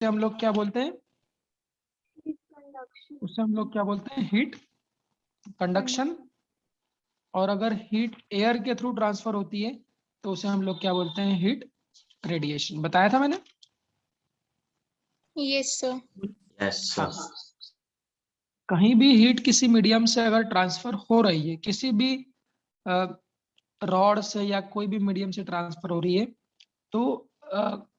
हम लोग क्या बोलते हैं? उसे हम लोग क्या बोलते हैं? Heat conduction. और अगर हीट एयर के थ्रू ट्रांसफर होती है तो उसे हम लोग क्या बोलते हैं? Heat radiation. बताया था मैंने? Yes sir. यस हाँ। सर। कहीं भी हीट किसी मीडियम से अगर ट्रांसफर हो रही है, किसी भी रॉड से या कोई भी मीडियम से ट्रांसफर हो रही है, तो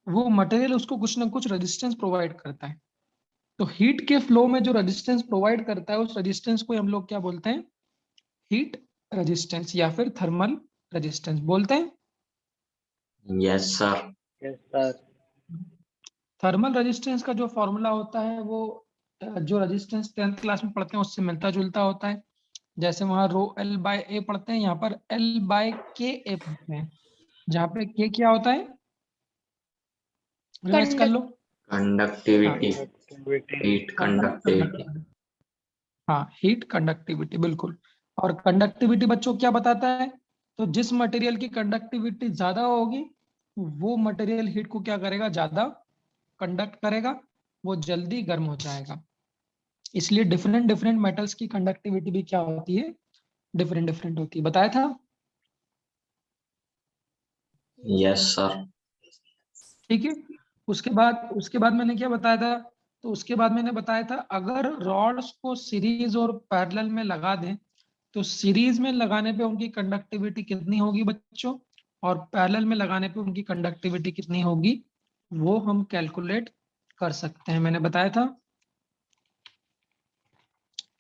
वो मटेरियल उसको कुछ ना कुछ रेजिस्टेंस प्रोवाइड करता है। तो हीट के फ्लो में जो रेजिस्टेंस प्रोवाइड करता है, उस रेजिस्टेंस को हम लोग क्या बोलते हैं? हीट रेजिस्टेंस या फिर थर्मल रेजिस्टेंस बोलते हैं। Yes sir. Yes sir. Thermal resistance का जो फॉर्मूला होता है वो जो रेजिस्टेंस 10th क्लास में पढ़ते हैं उससे मिलता जुलता होता है। जैसे वहां रो एल बाय ए पढ़ते हैं, यहाँ पर एल बाय के ए पढ़ते हैं, जहाँ पे के क्या होता है? रिवाइज कर लो। कंडक्टिविटी। कंडक्टिविटी। Heat conductivity. हाँ, हीट कंडक्टिविटी, बिल्कुल। और कंडक्टिविटी बच्चों क्या बताता है? तो जिस मटेरियल की कंडक्टिविटी ज्यादा होगी वो मटेरियल हीट को क्या करेगा? ज्यादा कंडक्ट करेगा, वो जल्दी गर्म हो जाएगा। इसलिए डिफरेंट डिफरेंट मेटल्स की कंडक्टिविटी भी क्या होती है? डिफरेंट डिफरेंट होती है। बताया था? Yes sir. ठीक है। उसके बाद मैंने क्या बताया था? तो उसके बाद मैंने बताया था अगर रॉड्स को सीरीज और पैरेलल में लगा दें तो सीरीज में लगाने पे उनकी कंडक्टिविटी कितनी होगी बच्चों, और पैरेलल में लगाने पे उनकी कंडक्टिविटी कितनी होगी, वो हम कैलकुलेट कर सकते हैं। मैंने बताया था।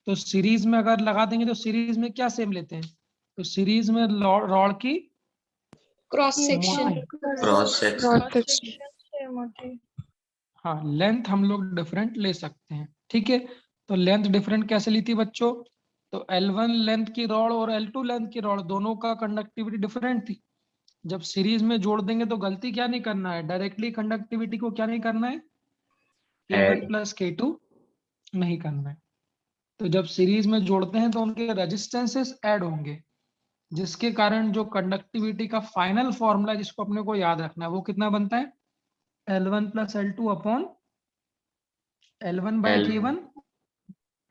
तो सीरीज में अगर लगा देंगे तो सीरीज में क्या सेम लेते हैं? तो सीरीज में रॉड की क्रॉस सेक्शन। मोटाई, क्रॉस सेक्शन। हाँ, लेंथ हम लोग डिफरेंट ले सकते हैं। ठीक है। तो लेंथ डिफरेंट कैसे ली थी बच्चों? तो L1 लेंथ की रॉड और L2 लेंथ की रॉड दोनों का कंडक्टिविटी डिफरेंट थी। जब सीरीज में जोड़ देंगे तो गलती क्या नहीं करना है? डायरेक्टली कंडक्टिविटी को क्या नहीं करना है? K1 प्लस K2 नहीं करना है। तो जब सीरीज में जोड़ते हैं तो उनके रेजिस्टेंसेस ऐड होंगे, जिसके कारण जो कंडक्टिविटी का फाइनल फॉर्मूला जिसको अपने को याद रखना है वो कितना बनता है? L1 plus L2 upon L1 by L. K1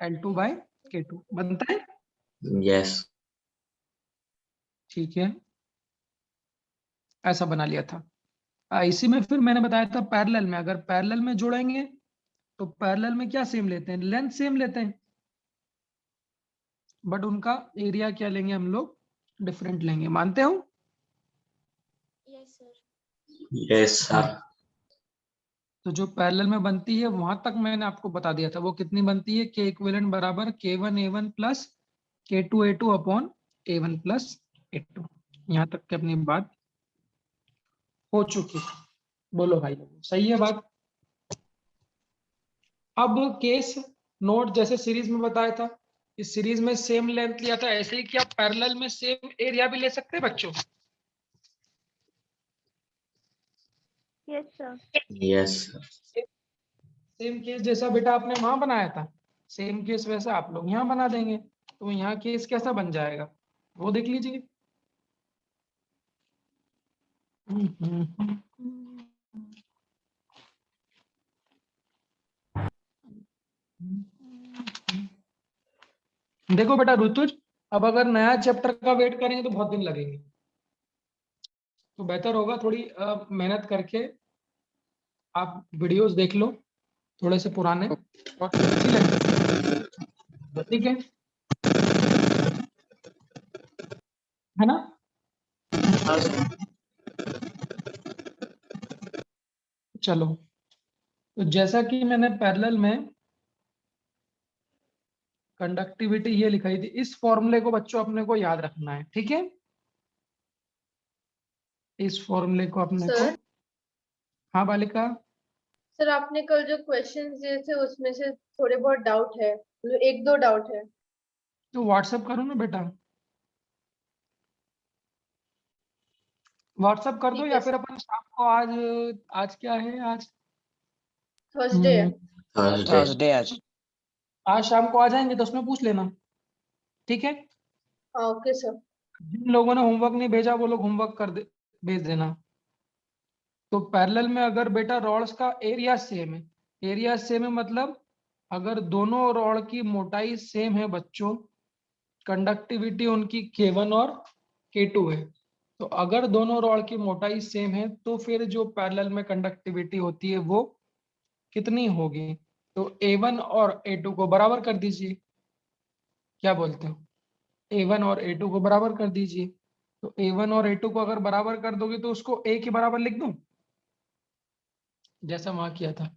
L2 by K2 बनता है। यस। ठीक है, ऐसा बना लिया था। इसी में फिर मैंने बताया था पैरेलल में, अगर पैरेलल में जोड़ेंगे तो पैरेलल में क्या सेम लेते हैं? लेंथ सेम लेते हैं, बट उनका एरिया क्या लेंगे हम लोग? डिफरेंट लेंगे। मानते हो? Yes sir. Yes sir. तो जो पैरेलल में बनती है वहां तक मैंने आपको बता दिया था, वो कितनी बनती है? के इक्विवेलेंट बराबर K1 A1 plus K2 A2 upon A1 plus A2। यहाँ तक की अपनी बात हो चुकी है। बोलो भाई, सही है बात? अब केस नोट, जैसे सीरीज में बताया था, इस सीरीज में सेम लेंथ लिया था, ऐसे ही क्या पैरेलल में सेम एरिया भी ले सकते हैं बच्चों? Yes sir. Yes sir. Same case जैसा बेटा आपने वहां बनाया था, सेम केस वैसा आप लोग यहाँ बना देंगे, तो यहाँ केस कैसा बन जाएगा वो देख लीजिए। देखो बेटा ऋतुज, अब अगर नया चैप्टर का वेट करेंगे तो बहुत दिन लगेंगे, तो बेहतर होगा थोड़ी मेहनत करके आप वीडियोस देख लो थोड़े से पुराने, और अच्छी लगेगी। ठीक है ना? चलो, तो जैसा कि मैंने पैरेलल में कंडक्टिविटी ये लिखाई थी, इस फॉर्मूले को बच्चों अपने को याद रखना है। ठीक है, इस फॉर्मूले को अपने को। सर हाँ बालिका। सर आपने कल जो क्वेश्चंस दिए थे उसमें से थोड़े बहुत डाउट है, मतलब एक दो डाउट है। तो व्हाट्सएप करो ना बेटा, व्हाट्सएप कर दो, ठीक या है फिर सर। अपन शाम को आज, आज क्या है आज? थर्सडे है। थर्सडे। थर्सडे आज। आज शाम को आ जाएंगे तो उसमें पूछ लेना। ठीक है। हाँ ओके सर। जिन लोगों ने होमवर्क नहीं भेजा वो लोग होमवर्क कर दे, भेज देना। तो पैरेलल में अगर बेटा रॉड्स का एरिया सेम है एरिया सेम है मतलब अगर दोनों रॉड की मोटाई सेम है बच्चों, कंडक्टिविटी उनकी K1 और K2 है। तो अगर दोनों रॉड की मोटाई सेम है तो फिर जो पैरेलल में कंडक्टिविटी होती है वो कितनी होगी? तो A1 और A2 को बराबर कर दीजिए। क्या बोलते हो? A1 और A2 को बराबर कर दीजिए। तो A1 और A2 को अगर बराबर कर दोगे तो उसको A के बराबर लिख दूं, जैसा वहां किया था।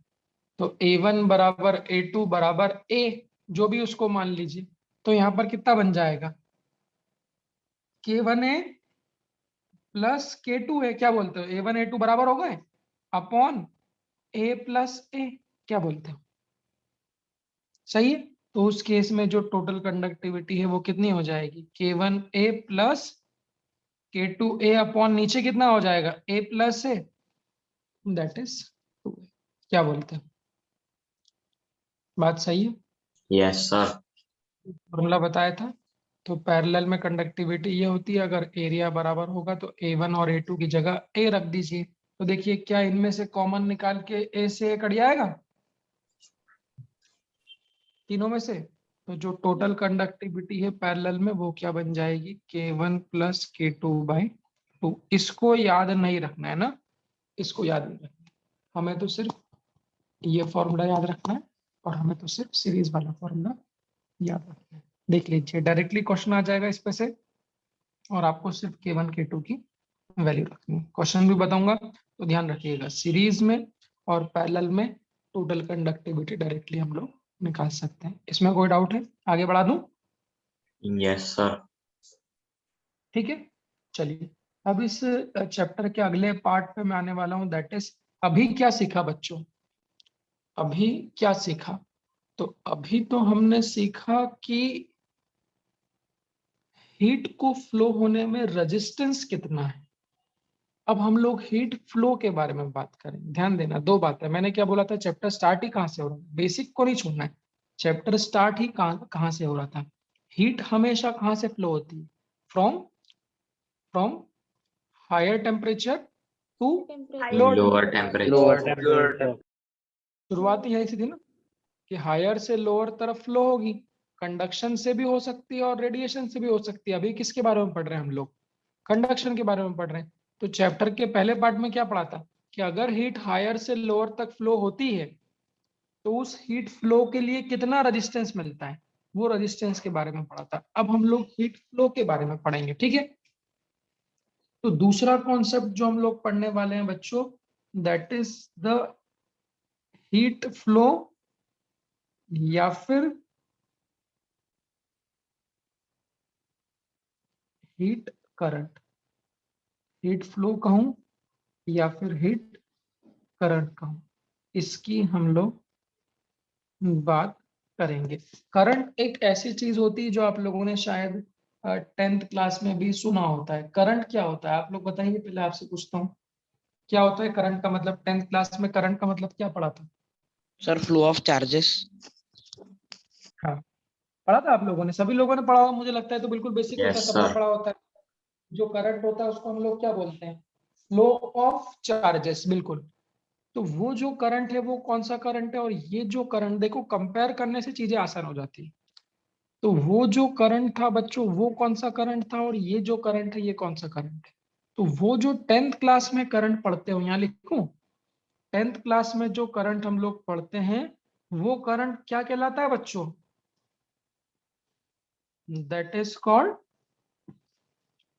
तो A1 बराबर A2 बराबर A, जो भी उसको मान लीजिए। तो यहाँ पर कितना बन जाएगा? K1A प्लस K2 है। क्या बोलते हो? A1 A2 बराबर हो गए अपॉन A प्लस A। क्या बोलते हो? सही है। तो उस केस में जो टोटल कंडक्टिविटी है वो कितनी हो जाएगी? K1A प्लस K2A अपॉन नीचे कितना हो जाएगा? A plus A, that is 2। क्या बोलते हो? बात सही है? Yes, sir. फॉर्मूला बताया था। तो पैरेलल में कंडक्टिविटी ये होती है, अगर एरिया बराबर होगा तो A1 और A2 की जगह A रख दीजिए। तो देखिए क्या इनमें से कॉमन निकाल के A से A कट जाएगा तीनों में से? तो जो टोटल कंडक्टिविटी है पैरेलल में वो क्या बन जाएगी? K1 plus K2/2। इसको याद नहीं रखना है ना, इसको याद नहीं रखना है। हमें तो सिर्फ ये फॉर्मूला याद रखना है और हमें तो सिर्फ सीरीज वाला फॉर्मूला याद रखना है। देख लीजिए डायरेक्टली क्वेश्चन आ जाएगा इस पे से, और आपको सिर्फ K1 K2 की वैल्यू रखनी है। क्वेश्चन भी बताऊंगा तो ध्यान रखिएगा। सीरीज में और पैरेलल में टोटल कंडक्टिविटी डायरेक्टली हम लोग निकाल सकते हैं। इसमें कोई डाउट है? आगे बढ़ा दूं? Yes, sir. ठीक है, चलिए अब इस चैप्टर के अगले पार्ट पे मैं आने वाला हूं, दैट इज अभी क्या सीखा बच्चों? अभी क्या सीखा? तो अभी तो हमने सीखा कि हीट को फ्लो होने में रेजिस्टेंस कितना है। अब हम लोग हीट फ्लो के बारे में बात करें। ध्यान देना, दो बात है। मैंने क्या बोला था? चैप्टर स्टार्ट ही कहाँ से हो रहा है? बेसिक को नहीं छोड़ना है। चैप्टर स्टार्ट ही कहाँ से हो रहा था? हीट हमेशा कहाँ से फ्लो होती है? From from higher temperature to lower Lower temperature. temperature. शुरुआत ही यही से थी ना, कि हायर से लोअर तरफ फ्लो होगी। कंडक्शन से भी हो सकती है और रेडिएशन से भी हो सकती है। अभी किसके बारे में पढ़ रहे हैं हम लोग? कंडक्शन के बारे में पढ़ रहे हैं। तो चैप्टर के पहले पार्ट में क्या पढ़ा था? कि अगर हीट हायर से लोअर तक फ्लो होती है तो उस हीट फ्लो के लिए कितना रेजिस्टेंस मिलता है, वो रेजिस्टेंस के बारे में पढ़ा था। अब हम लोग हीट फ्लो के बारे में पढ़ेंगे, ठीक है? तो दूसरा कॉन्सेप्ट जो हम लोग पढ़ने वाले हैं बच्चों, that is the heat flow या फिर हीट करंट। हीट फ्लो कहूं या फिर हीट करंट कहूं, इसकी हम लोग बात करेंगे। करंट एक ऐसी चीज होती है जो आप लोगों ने शायद 10th क्लास में भी सुना होता है। करंट क्या होता है आप लोग बताइए? पहले आपसे पूछता हूँ, क्या होता है करंट का मतलब? 10th क्लास में करंट का मतलब क्या पढ़ा था? Sir flow of charges. हाँ, पढ़ा था आप लोगों ने? सभी लोगों ने पढ़ा होगा मुझे लगता है। तो बिल्कुल बेसिक होता है, Yes, सबने sir. पढ़ा होता है। जो करंट होता है उसको हम लोग क्या बोलते हैं? फ्लो ऑफ चार्जेस, बिल्कुल। तो वो जो करंट है वो कौन सा करंट है, और ये जो करंट, देखो कंपेयर करने से चीजें आसान हो जाती है। तो वो जो करंट था बच्चों वो कौन सा करंट था, और ये जो करंट है ये कौन सा करंट है? तो वो जो 10th क्लास में करंट पढ़ते हो, यहाँ लिखूं? 10th क्लास में जो करंट हम लोग पढ़ते हैं वो करंट क्या कहलाता है बच्चों? That is called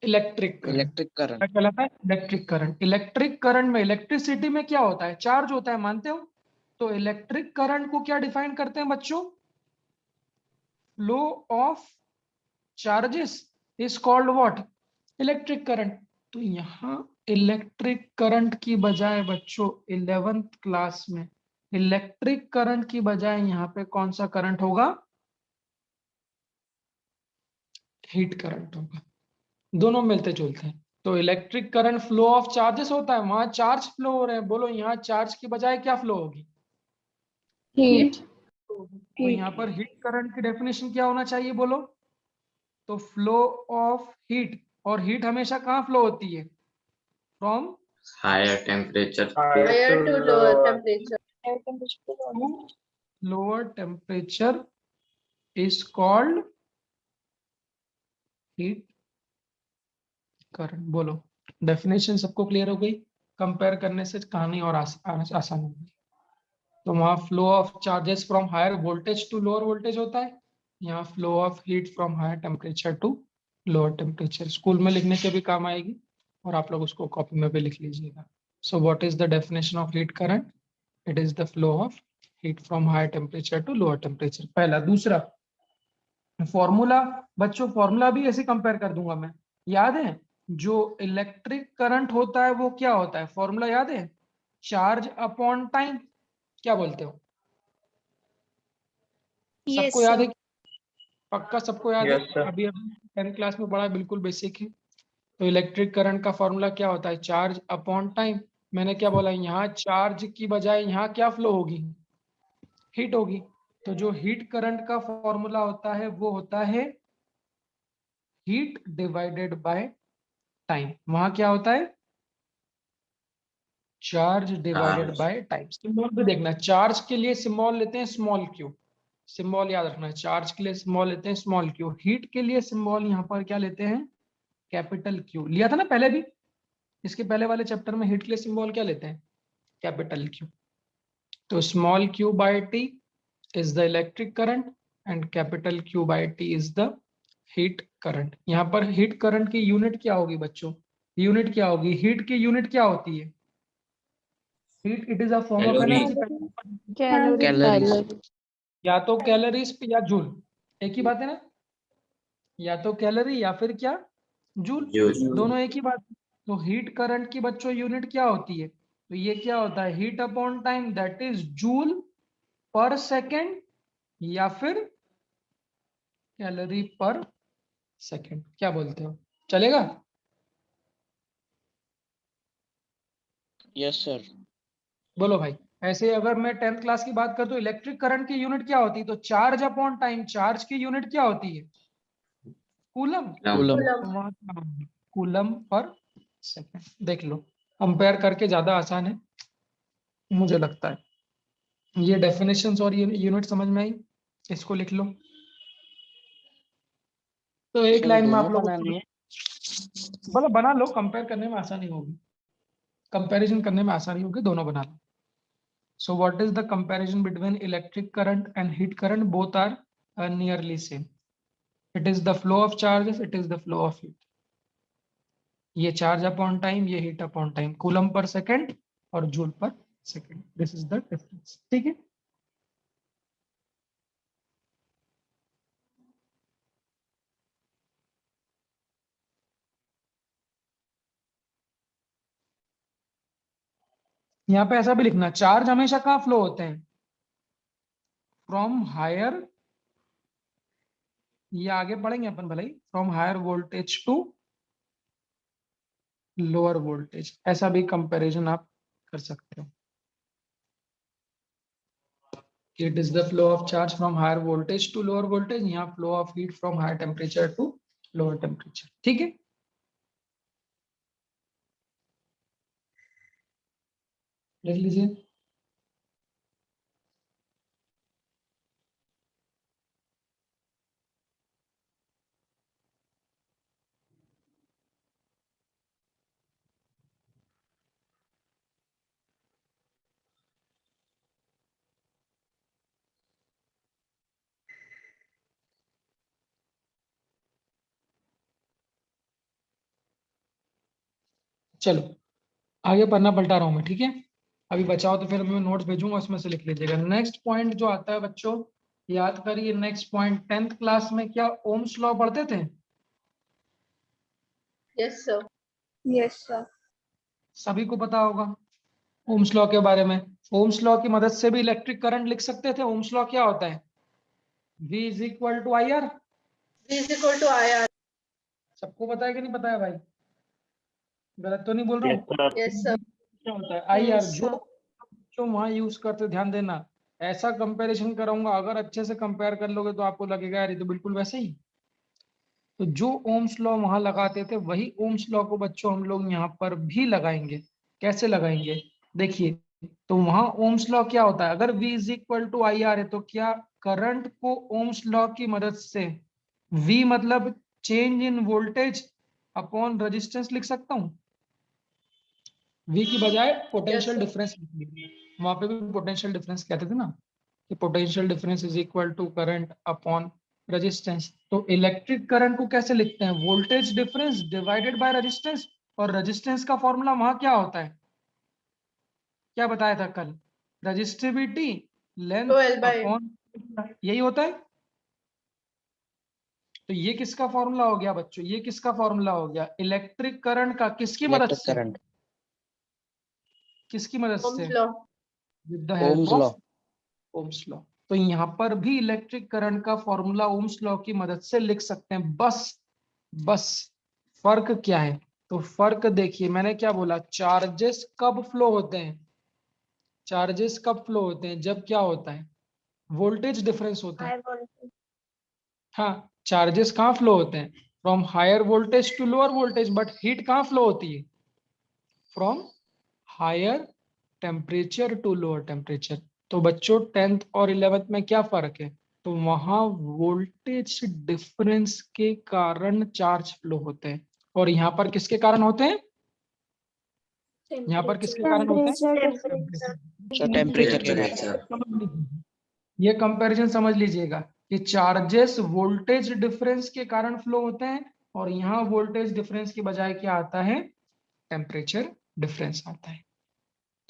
electric current. Electric current. क्या कहलाता है? Electric current. इलेक्ट्रिक करंट में, इलेक्ट्रिसिटी में क्या होता है? चार्ज होता है, मानते हो? तो इलेक्ट्रिक करंट को क्या डिफाइन करते हैं बच्चों? Flow of charges is called what? Electric current. तो यहाँ इलेक्ट्रिक करंट की बजाय बच्चों 11th क्लास में इलेक्ट्रिक करंट की बजाय यहाँ पे कौन सा करंट होगा? हीट करंट होगा। दोनों मिलते जुलते हैं। तो electric current flow of charges होता है, वहां चार्ज फ्लो हो रहे हैं। बोलो यहाँ चार्ज की बजाय क्या फ्लो होगी? Heat. तो यहाँ पर हीट करंट की डेफिनेशन क्या होना चाहिए बोलो? तो फ्लो ऑफ हीट, और हीट हमेशा कहाँ फ्लो होती है? From Higher temperature. Higher to lower temperature. lower temperature is called heat current. बोलो, डेफिनेशन सबको क्लियर हो गई? कंपेयर करने से कहानी और आसान हो गई। तो वहां flow of charges from higher voltage to lower voltage होता है, यहाँ flow of heat from higher temperature to lower temperature. School में लिखने के भी काम आएगी और आप लोग उसको कॉपी में भी लिख लीजिएगा। So what is the definition of heat current? It is the flow of heat from higher temperature to lower temperature, पहला। दूसरा फॉर्मूला, बच्चों फॉर्मूला भी ऐसे कंपेयर कर दूंगा मैं, याद है? जो इलेक्ट्रिक करंट होता है वो क्या होता है, फॉर्मूला याद है? Charge upon time. क्या बोलते हो? सबको याद है? पक्का सबको याद Yes, है? sir. अभी 10th क्लास में पढ़ा है, बिल्कुल बेसिक है। तो इलेक्ट्रिक करंट का फॉर्मूला क्या होता है? Charge upon time. मैंने क्या बोला, यहाँ चार्ज की बजाय यहाँ क्या फ्लो होगी? हीट होगी। तो जो हीट करंट का फॉर्मूला होता है वो होता है हीट डिवाइडेड बाय टाइम। वहां क्या होता है? Charge divided Charge. By time. Symbol भी देखना, चार्ज के लिए सिंबल लेते हैं स्मॉल क्यू, सिंबल याद रखना है। चार्ज के लिए सिंबल लेते हैं स्मॉल क्यू, हीट के लिए सिंबल यहाँ पर क्या लेते हैं? Capital Q. लिया था ना पहले भी, इसके पहले वाले चैप्टर में हीट के लिए सिंबल क्या लेते हैं? Capital Q. तो small Q by T is the electric current and capital Q by T is the heat current. यहाँ पर हीट करंट की यूनिट क्या होगी बच्चों? यूनिट क्या होगी? हीट की यूनिट क्या होती है? Heat it is a form of Calorie. Energy. Calories. या तो कैलोरीज या जूल, एक ही बात है ना? या तो कैलोरी या फिर क्या? Joule, Joule. दोनों एक ही बात है। तो हीट करंट की बच्चों यूनिट क्या होती है? तो ये क्या होता है? Heat upon time, that is joule per second या फिर कैलोरी पर सेकेंड। क्या बोलते हो, चलेगा? Yes, sir. बोलो भाई। ऐसे अगर मैं 10th क्लास की बात करता हूँ, इलेक्ट्रिक करंट की यूनिट क्या होती है? तो चार्ज अपॉन टाइम, चार्ज की यूनिट क्या होती है? Coulomb. Coulomb. Coulomb per second. देख लो, कंपेयर करके ज्यादा आसान है मुझे लगता है। ये डेफिनेशंस और यूनिट समझ में आई? इसको लिख लो। तो एक Sir, लाइन में आप दोनों लोग बनानी है। मतलब बना लो, कंपेयर करने में आसानी होगी, कंपैरिजन करने में आसानी होगी, दोनों बना लो। So what is the comparison between electric current and heat current? Both are nearly same. It is the flow of charges, it is the flow of heat. ये चार्ज अपॉन टाइम, ये heat upon time, coulomb per second और joule per second. This is the difference. ठीक है? यहाँ पे ऐसा भी लिखना, चार्ज हमेशा कहाँ फ्लो होते हैं? फ्रॉम हायर, ये आगे पढ़ेंगे अपन भले ही, from higher voltage to lower voltage. ऐसा भी कंपैरिजन आप कर सकते हो। It is the flow of charge from higher voltage to lower voltage, यहाँ flow of heat from higher temperature to lower temperature. ठीक है? लिख लीजिए। चलो आगे पढ़ना पलटा रहा हूं मैं, ठीक है? अभी बचाओ तो फिर मैं नोट्स भेजूंगा, उसमें से लिख लीजिएगा। नेक्स्ट पॉइंट जो आता है बच्चों, याद करिए। नेक्स्ट पॉइंट, 10th क्लास में क्या ओम्स लॉ पढ़ते थे? Yes, sir. Yes, sir. सभी को पता होगा ओम्स लॉ के बारे में। ओम्स लॉ की मदद से भी इलेक्ट्रिक करंट लिख सकते थे। ओम्स लॉ क्या होता है? V is equal to I R. V is equal to IR. सबको पता है कि नहीं पता है भाई? गलत तो नहीं बोल रहा Yes, हूँ? sir. Yes, sir. क्या होता है? I R. Yes, जो sir. जो वहां यूज करते, ध्यान देना। ऐसा कंपैरिजन कराऊंगा, अगर अच्छे से कंपेयर कर लोगे तो आपको लगेगा यार ये तो बिल्कुल वैसे ही। तो जो ओम्स लॉ वहां लगाते थे वही ओम्स लॉ को बच्चों हम लोग यहाँ पर भी लगाएंगे। कैसे लगाएंगे? देखिए, तो वहां ओम्स लॉ क्या होता है, अगर V is equal to I R है तो क्या करंट को ओम्स लॉ की मदद से V मतलब change in voltage upon resistance लिख सकता हूं? V की बजाय पोटेंशियल sir. डिफरेंस, वहां पे भी पोटेंशियल डिफरेंस कहते थे ना, कि potential difference is equal to current upon resistance. तो इलेक्ट्रिक करंट को कैसे लिखते हैं, voltage difference divided by resistance, और रेजिस्टेंस का फॉर्मूला वहां क्या होता है, क्या बताया था कल, रजिस्टिविटी लेंथ तो L by अपॉन, यही होता है। तो ये किसका फॉर्मूला हो गया बच्चों, ये किसका फॉर्मूला हो गया, इलेक्ट्रिक करंट का, किसकी मदद इलेक्ट्रिक से, करंट, किसकी मदद से, Ohm's law. With the help Ohm's law. Of Ohm's law. तो यहाँ पर भी इलेक्ट्रिक करंट का फॉर्मूला ओम्स लॉ की मदद से लिख सकते हैं। बस फर्क क्या है, तो फर्क देखिए, मैंने क्या बोला, चार्जेस कब फ्लो होते हैं, चार्जेस कब फ्लो होते हैं, जब क्या होता है, वोल्टेज डिफरेंस होता है। high voltage. हाँ, चार्जेस कहाँ फ्लो होते हैं, from higher voltage to lower voltage, but heat कहाँ फ्लो होती है, from higher temperature to lower temperature. तो बच्चों 10th और 11th में क्या फर्क है, तो वहां वोल्टेज डिफरेंस के कारण चार्ज फ्लो होते हैं, और यहाँ पर किसके कारण होते हैं, यहाँ पर किसके कारण होते हैं, Temperature सर टेम्परेचर के कारण। टेम्परेचर। ये कंपैरिजन समझ लीजिएगा कि चार्जेस वोल्टेज डिफरेंस के कारण फ्लो होते हैं, और यहाँ वोल्टेज डिफरेंस की बजाय क्या आता है, टेम्परेचर डिफरेंस आता है।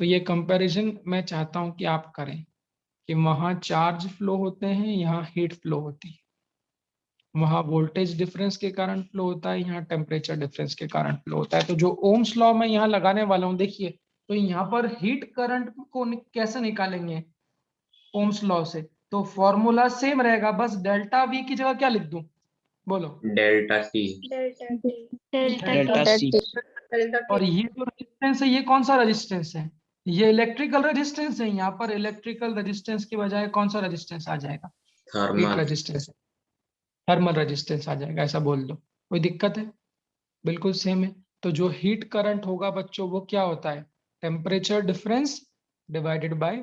तो ये कंपैरिजन मैं चाहता हूं कि आप करें, कि वहां चार्ज फ्लो होते हैं, यहाँ हीट फ्लो होती है, वहां वोल्टेज डिफरेंस के कारण फ्लो होता है, यहाँ टेम्परेचर डिफरेंस के कारण फ्लो होता है। तो जो ओम्स लॉ मैं यहाँ लगाने वाला हूँ, देखिए, तो यहाँ पर हीट करंट को कैसे निकालेंगे ओम्स लॉ से, तो फॉर्मूला सेम रहेगा, बस डेल्टा वी की जगह क्या लिख दूं, बोलो, delta T. delta T. Delta delta T. सी। Delta T. और ये जो रेजिस्टेंस है, ये कौन सा रेजिस्टेंस है, ये इलेक्ट्रिकल रेजिस्टेंस है, यहाँ पर इलेक्ट्रिकल रेजिस्टेंस की बजाय कौन सा रेजिस्टेंस आ जाएगा, heat thermal. Resistance, thermal resistance आ जाएगा, ऐसा बोल दो, कोई दिक्कत है, बिल्कुल सेम है। तो जो हीट करंट होगा बच्चों, वो क्या होता है, temperature difference divided by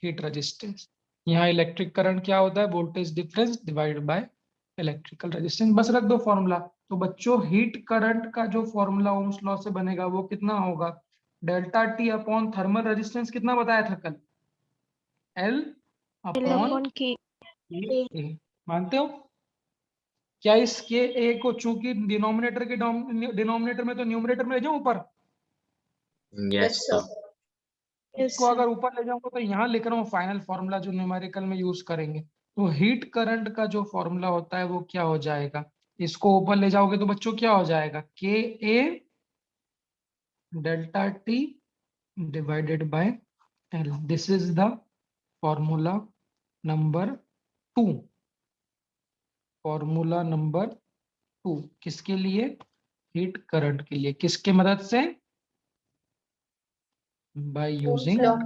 heat resistance. यहाँ इलेक्ट्रिक करंट क्या होता है, voltage difference divided by electrical resistance, बस रख दो फॉर्मूला। तो बच्चों हीट करंट का जो फॉर्मूला ओम्स लॉ से बनेगा वो कितना होगा, delta T upon thermal resistance, कितना बताया था कल, L L upon upon K. ए। मानते हो क्या, इसके ए को चूंकि डिनोमिनेटर के डिनोमिनेटर में तो न्यूमरेटर में ले जाऊं ऊपर, yes Yes, sir. Sir. Yes, इसको sir. अगर ऊपर ले जाऊंगा तो यहाँ लिख रहा हूँ फाइनल फॉर्मूला जो न्यूमेरिकल में यूज करेंगे। तो हीट करंट का जो फॉर्मूला होता है वो क्या हो जाएगा, इसको ऊपर ले जाओगे तो बच्चों क्या हो जाएगा, K A delta T divided by L, this is the formula number 2, formula number 2 किसके लिए, हीट करंट के लिए, किसके मदद से, बाय Ohm's यूजिंग। law.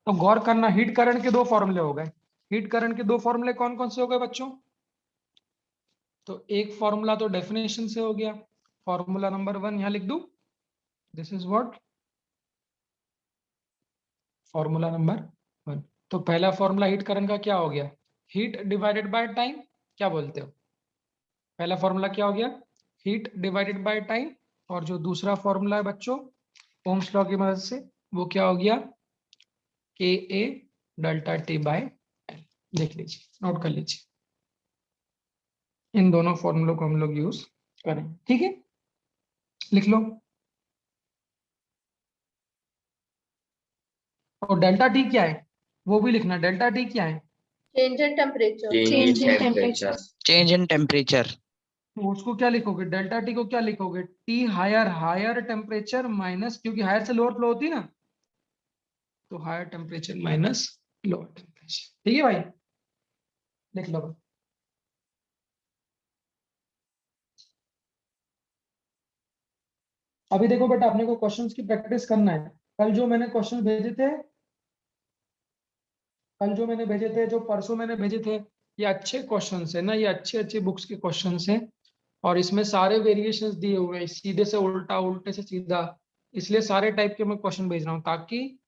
तो गौर करना, हीट करंट के दो फॉर्मूले हो गए, हीट करंट के दो फॉर्मूले कौन कौन से हो गए बच्चों, तो एक फॉर्मूला तो डेफिनेशन से हो गया, फॉर्मूला नंबर 1 यहाँ लिख दूं, this is what, formula number 1। तो पहला फॉर्मूला हीट करंट का क्या हो गया, हीट डिवाइडेड बाय टाइम, क्या बोलते हो, पहला फॉर्मूला क्या हो गया, हीट डिवाइडेड बाय टाइम, और जो दूसरा फॉर्मूला है बच्चों ओम्स लॉ की मदद से, वो क्या हो गया, के A delta T by L. देख लीजिए, नोट कर लीजिए, इन दोनों फॉर्मूलों को हम लोग यूज करें, ठीक है, लिख लो। और डेल्टा टी क्या है, वो भी लिखना, डेल्टा टी क्या है, Change in temperature. Change in Change in temperature. Change in temperature. तो उसको क्या लिखोगे, डेल्टा टी को क्या लिखोगे, T higher, higher temperature minus, क्योंकि हायर से लोअर फ्लो होती है ना, तो higher temperature minus lower temperature, ठीक है भाई, लिख लो। अभी देखो बेटा, अपने को क्वेश्चंस की प्रैक्टिस करना है। कल जो मैंने क्वेश्चन भेजे थे, कल जो मैंने भेजे थे, जो परसों मैंने भेजे थे, ये अच्छे क्वेश्चन है ना, ये अच्छे अच्छे बुक्स के क्वेश्चन है, और इसमें सारे वेरिएशंस दिए हुए हैं, सीधे से उल्टा, उल्टे से सीधा, इसलिए सारे टाइप के मैं क्वेश्चन भेज रहा हूँ, ताकि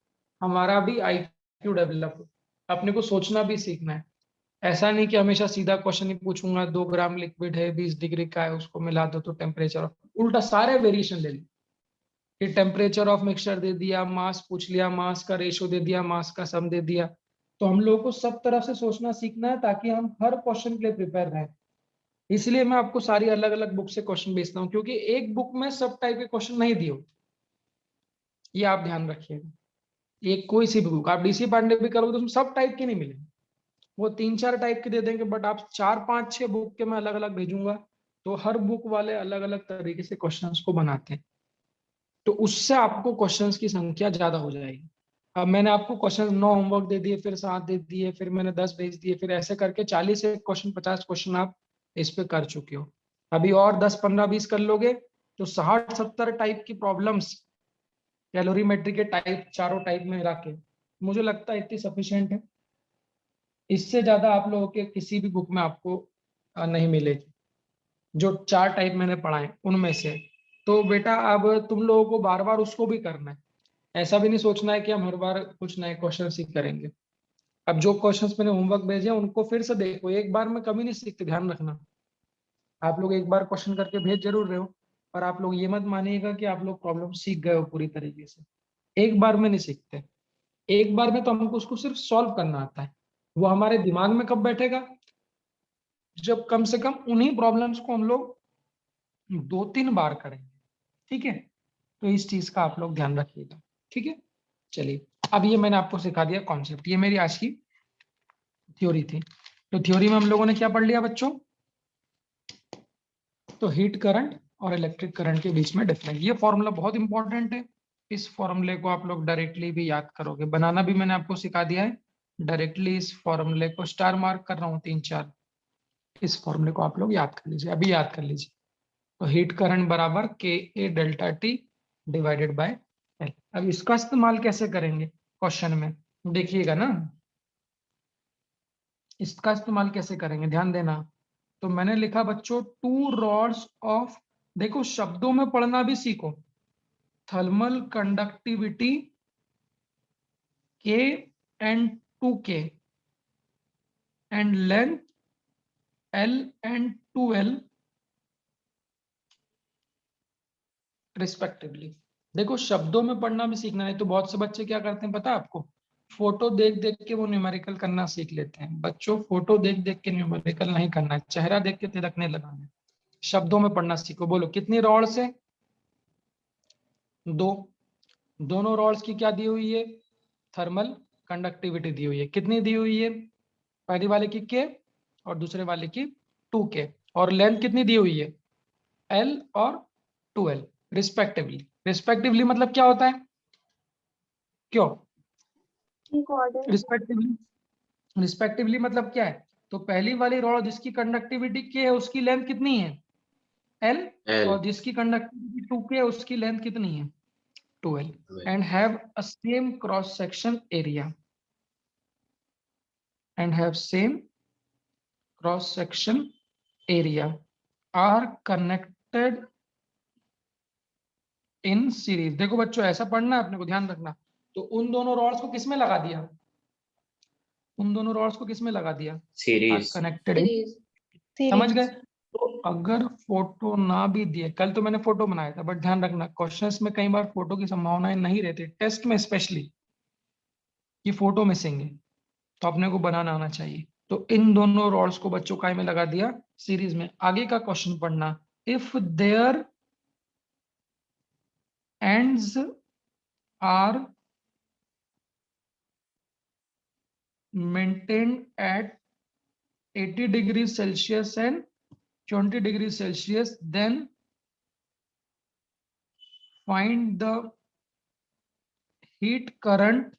हमारा भी IQ डेवलप हो, अपने को सोचना भी सीखना है। ऐसा नहीं कि हमेशा सीधा क्वेश्चन ही पूछूंगा, 2 ग्राम लिक्विड है 20 डिग्री का है, उसको मिला दो तो टेम्परेचर, उल्टा सारे वेरिएशन ले ली कि टेम्परेचर ऑफ मिक्सचर दे दिया, मास पूछ लिया, मास का रेशो दे दिया, मास का सम दे दिया। तो हम लोगों को सब तरफ से सोचना सीखना है ताकि हम हर क्वेश्चन के लिए प्रिपेयर रहें। इसलिए मैं आपको सारी अलग अलग बुक से क्वेश्चन भेजता हूँ, क्योंकि एक बुक में सब टाइप के क्वेश्चन नहीं दिए होते, ये आप ध्यान रखिएगा। एक कोई सी भी बुक आप DC पांडे भी करोगे तो उसमें सब टाइप के नहीं मिलेंगे, वो 3-4 टाइप के दे देंगे, बट आप 4-5-6 बुक के मैं अलग अलग भेजूंगा, तो हर बुक वाले अलग अलग तरीके से क्वेश्चंस को बनाते हैं, तो उससे आपको क्वेश्चंस की संख्या ज्यादा हो जाएगी। अब मैंने आपको क्वेश्चन 9 होमवर्क दे दिए, फिर 7 दे दिए, फिर मैंने 10 भेज दिए, फिर ऐसे करके 40 से क्वेश्चन 50 क्वेश्चन आप इस पे कर चुके हो। अभी और 10 15 20 कर लोगे तो 60-70 टाइप की प्रॉब्लम्स कैलोरीमेट्री के टाइप, चारों टाइप में मिला के मुझे लगता है इतनी सफिशिएंट है। इससे ज्यादा आप लोगों के किसी भी बुक में आपको नहीं मिलेगी, जो 4 टाइप मैंने पढ़ाए उनमें से। तो बेटा अब तुम लोगों को बार बार उसको भी करना है, ऐसा भी नहीं सोचना है कि हम हर बार कुछ नए क्वेश्चन ही करेंगे। अब जो क्वेश्चंस मैंने होमवर्क भेजे उनको फिर से देखो, एक बार में कभी नहीं सीखते, ध्यान रखना। आप लोग एक बार क्वेश्चन करके भेज जरूर रहे हो, पर आप लोग ये मत मानिएगा कि आप लोग प्रॉब्लम सीख गए हो पूरी तरीके से, एक बार में नहीं सीखते। एक बार में तो हमको उसको सिर्फ सॉल्व करना आता है, वो हमारे दिमाग में कब बैठेगा, जब कम से कम उन्हीं प्रॉब्लम्स को हम लोग 2-3 बार करेंगे। ठीक है, तो इस चीज का आप लोग ध्यान रखिएगा। ठीक है, चलिए अब ये मैंने आपको सिखा दिया कॉन्सेप्ट, ये मेरी आज की थ्योरी थी। तो थ्योरी में हम लोगों ने क्या पढ़ लिया बच्चों, तो हीट करंट और इलेक्ट्रिक करंट के बीच में डिफरेंस, ये फॉर्मूला बहुत इंपॉर्टेंट है। इस फॉर्मूले को आप लोग डायरेक्टली भी याद करोगे, बनाना भी मैंने आपको सिखा दिया है। डायरेक्टली इस फॉर्मूले को स्टार मार्क कर रहा हूँ 3-4, इस फॉर्मूले को आप लोग याद कर लीजिए, अभी याद कर लीजिए। तो हीट करंट बराबर KA delta T divided by L। अब इसका इस्तेमाल कैसे करेंगे क्वेश्चन में, देखिएगा ना, इसका इस्तेमाल कैसे करेंगे ध्यान देना। तो मैंने लिखा बच्चों 2 रॉड्स ऑफ, देखो शब्दों में पढ़ना भी सीखो, thermal conductivity K and 2K and length L and 2L respectively. देखो शब्दों में पढ़ना भी सीखना है, तो बहुत से बच्चे क्या करते हैं पता है आपको, फोटो देख देख के वो न्यूमेरिकल करना सीख लेते हैं। बच्चों फोटो देख देख के न्यूमेरिकल नहीं करना है, चेहरा देख के तिलकने लगाना है। शब्दों में पढ़ना सीखो। बोलो कितनी रॉड से, 2, दोनों रॉड्स की क्या दी हुई है, थर्मल कंडक्टिविटी दी हुई है। कितनी दी हुई है, पहली वाले की K और दूसरे वाले की 2K, और लेंथ कितनी दी हुई है, L और 2L रिस्पेक्टिवली। रिस्पेक्टिवली मतलब क्या होता है, क्यों रिस्पेक्टिवली, रिस्पेक्टिवली मतलब क्या है, तो पहली वाली रॉड जिसकी कंडक्टिविटी K है उसकी लेंथ कितनी है, L, और जिसकी कंडक्टिविटी 2K है उसकी लेंथ कितनी है, 2L, and have a same cross section area, and have same cross section area are connected in series। देखो बच्चों ऐसा पढ़ना है अपने को, ध्यान रखना। तो उन दोनों रॉड्स को किसमें लगा दिया, उन दोनों रॉड्स को किसमें लगा दिया, सीरीज। कनेक्टेड इन, समझ गए। तो अगर फोटो ना भी दिए, कल तो मैंने फोटो बनाया था, बट ध्यान रखना क्वेश्चंस में कई बार फोटो की संभावनाएं नहीं रहती, टेस्ट में स्पेशली कि फोटो मिसिंग है, तो अपने को बनाना आना चाहिए। तो इन दोनों रॉड्स को बच्चों काय में लगा दिया, सीरीज में। आगे का क्वेश्चन पढ़ना, if their ends are maintained at 80 degrees Celsius and 20 degrees Celsius, then find the heat current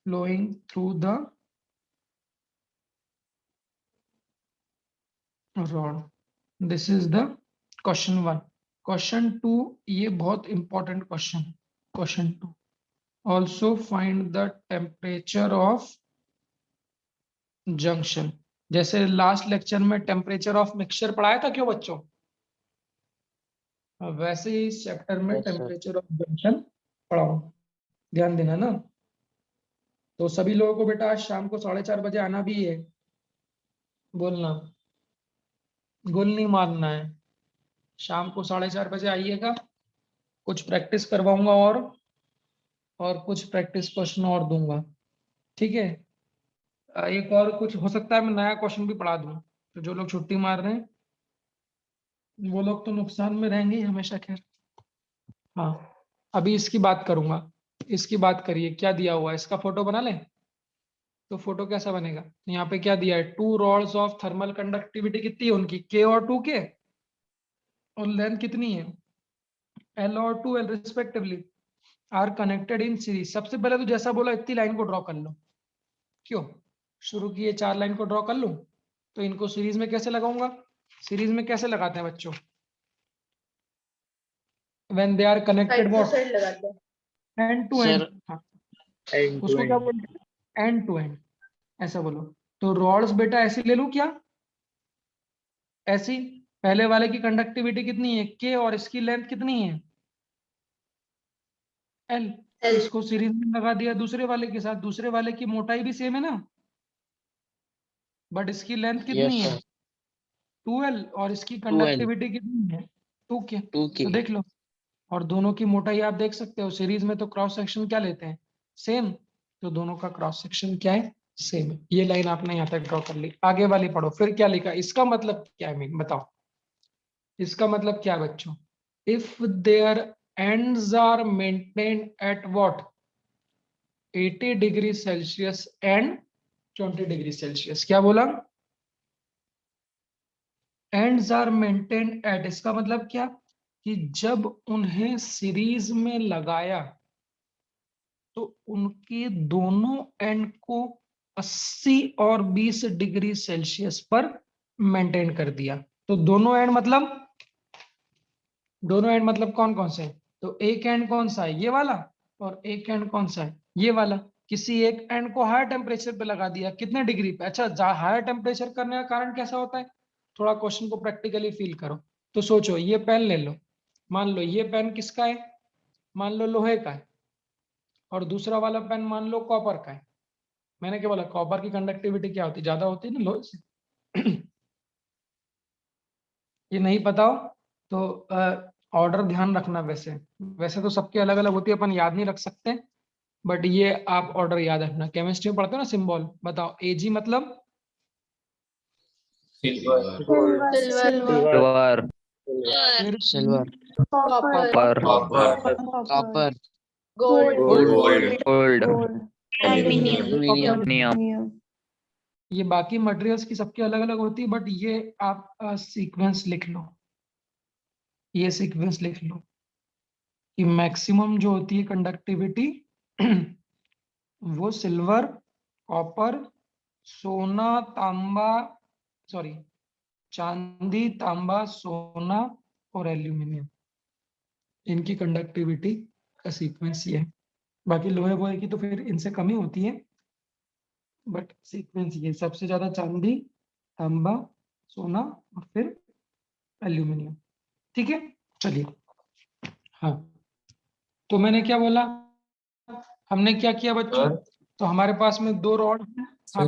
flowing through the rod। This is the question 1। question 2 ये बहुत important question, question 2 also find the temperature of junction। जैसे last lecture में temperature of mixture पढ़ाया था क्यों बच्चों, वैसे ही इस चैप्टर में Yes, sir. Temperature of junction पढ़ाऊं, ध्यान देना ना। तो सभी लोगों को बेटा आज शाम को 4:30 बजे आना भी है, बोलना, गोल नहीं मारना है। शाम को 4:30 बजे आइएगा, कुछ प्रैक्टिस करवाऊंगा और कुछ प्रैक्टिस क्वेश्चन और दूंगा, ठीक है। एक और कुछ हो सकता है मैं नया क्वेश्चन भी पढ़ा दूं, तो जो लोग छुट्टी मार रहे हैं वो लोग तो नुकसान में रहेंगे ही हमेशा, खैर। हाँ, अभी इसकी बात करूंगा, इसकी बात करिए। क्या दिया हुआ है, इसका फोटो बना लें। तो फोटो कैसा बनेगा, यहाँ पे क्या दिया है, 2 रॉड्स ऑफ थर्मल कंडक्टिविटी कितनी है उनकी, K और 2K, और लेंथ कितनी है, L और 2L respectively, are connected in series. सबसे पहले तो जैसा बोला इतनी लाइन को ड्रॉ कर लो। क्यों शुरू किए, 4 लाइन को ड्रॉ कर लूं, तो इनको सीरीज में कैसे लगाऊंगा, सीरीज में कैसे लगाते हैं बच्चों, when they are connected side to what, side लगाते हैं। End to Sir. एंड। हाँ, उसको क्या बोलते हैं, एंड टू एंड, ऐसा बोलो। तो रॉड्स बेटा ऐसे ले लूं क्या, ऐसी, पहले वाले की कंडक्टिविटी कितनी है K और इसकी लेंथ कितनी है L, L. इसको सीरीज में लगा दिया दूसरे वाले के साथ, दूसरे वाले की मोटाई भी सेम है ना, बट इसकी लेंथ Yes, कितनी है sir. 2L और इसकी 2L. कंडक्टिविटी कितनी है 2K। 2K. तो देख लो, और दोनों की मोटाई आप देख सकते हो, सीरीज में तो क्रॉस सेक्शन क्या लेते हैं, सेम, तो दोनों का क्रॉस सेक्शन क्या है, सेम है। ये लाइन आपने यहाँ तक ड्रॉ कर ली, आगे वाली पढ़ो। फिर क्या लिखा, इसका मतलब क्या है, मीन बताओ, इसका मतलब क्या है बच्चों, if their ends are maintained at what 80 degree Celsius and 20 degree Celsius. क्या बोला, एंड्स आर मेंटेन्ड एट, इसका मतलब क्या, कि जब उन्हें सीरीज में लगाया तो उनके दोनों एंड को 80 और 20 डिग्री सेल्सियस पर मेंटेन कर दिया। तो दोनों एंड मतलब, दोनों एंड मतलब कौन कौन से, तो एक एंड कौन सा है, ये वाला, और एक एंड कौन सा है, ये वाला। किसी एक एंड को हायर टेम्परेचर पे लगा दिया, कितने डिग्री पे, अच्छा हायर टेम्परेचर करने का कारण कैसा होता है, थोड़ा क्वेश्चन को प्रैक्टिकली फील करो। तो सोचो, ये पेन ले लो, मान लो ये पेन किसका है, मान लो लोहे का है, और दूसरा वाला पेन मान लो कॉपर का है। मैंने क्या बोला, कॉपर की कंडक्टिविटी क्या होती है, ज्यादा होती है ना लोहे से। ये नहीं पता हो तो ऑर्डर ध्यान रखना। वैसे वैसे तो सबके अलग अलग होती है, अपन याद नहीं रख सकते, बट ये आप ऑर्डर याद रखना। केमिस्ट्री में पढ़ते हो ना सिंबल, बताओ Ag मतलब silver, Silver. Silver. Silver. Copper. Copper, Copper. Gold. Gold, Gold. Aluminium. Aluminium. ये बाकी मटेरियल्स की सबकी अलग अलग होती है, बट ये आप सीक्वेंस लिख लो, ये सीक्वेंस लिख लो कि मैक्सिमम जो होती है कंडक्टिविटी वो सिल्वर, कॉपर, सोना, तांबा, सॉरी चांदी, तांबा, सोना और एल्यूमिनियम, इनकी कंडक्टिविटी का सीक्वेंस ये है। बाकी लोहे वोहे की तो फिर इनसे कम ही होती है, बट सीक्वेंस ये, सबसे ज्यादा चांदी, तांबा, सोना और फिर एल्यूमिनियम। ठीक है, चलिए। हाँ, तो मैंने क्या बोला, हमने क्या किया बच्चों, तो हमारे पास में 2 रॉड है।